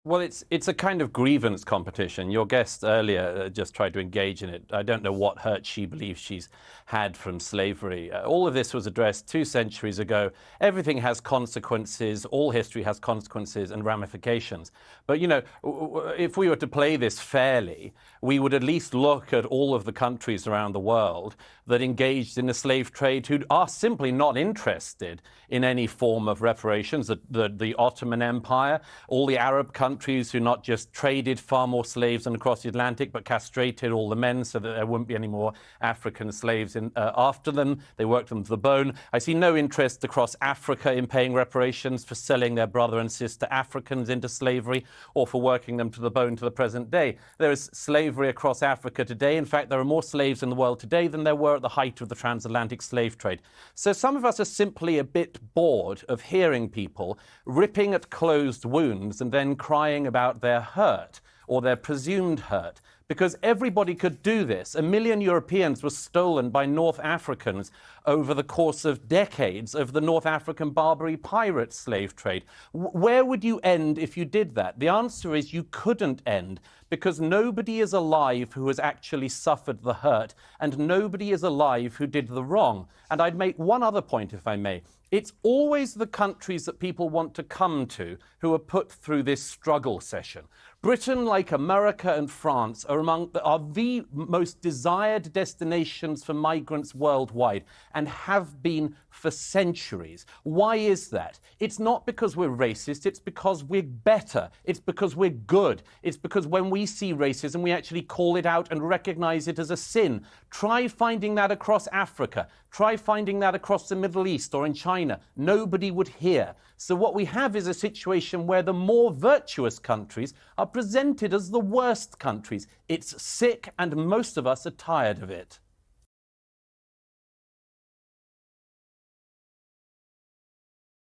Well, it's a kind of grievance competition. Your guest earlier just tried to engage in it. I don't know what hurt she believes she's had from slavery. All of this was addressed 2 centuries ago. Everything has consequences. All history has consequences and ramifications. But, if we were to play this fairly, we would at least look at all of the countries around the world that engaged in the slave trade who are simply not interested in any form of reparations. The Ottoman Empire, all the Arab countries who not just traded far more slaves than across the Atlantic, but castrated all the men so that there wouldn't be any more African slaves after them. They worked them to the bone. I see no interest across Africa in paying reparations for selling their brother and sister Africans into slavery or for working them to the bone to the present day. There is slavery across Africa today. In fact, there are more slaves in the world today than there were at the height of the transatlantic slave trade. So some of us are simply a bit bored of hearing people ripping at closed wounds and then crying about their hurt or their presumed hurt, because everybody could do this. 1 million Europeans were stolen by North Africans over the course of decades of the North African Barbary pirate slave trade. Where would you end if you did that? The answer is you couldn't end, because nobody is alive who has actually suffered the hurt, and nobody is alive who did the wrong. And I'd make one other point, if I may. It's always the countries that people want to come to who are put through this struggle session. Britain, like America and France, are the most desired destinations for migrants worldwide and have been for centuries. Why is that? It's not because we're racist, it's because we're better. It's because we're good. It's because when we see racism, we actually call it out and recognize it as a sin. Try finding that across Africa. Try finding that across the Middle East or in China. Nobody would hear. So what we have is a situation where the more virtuous countries are presented as the worst countries. It's sick, and most of us are tired of it.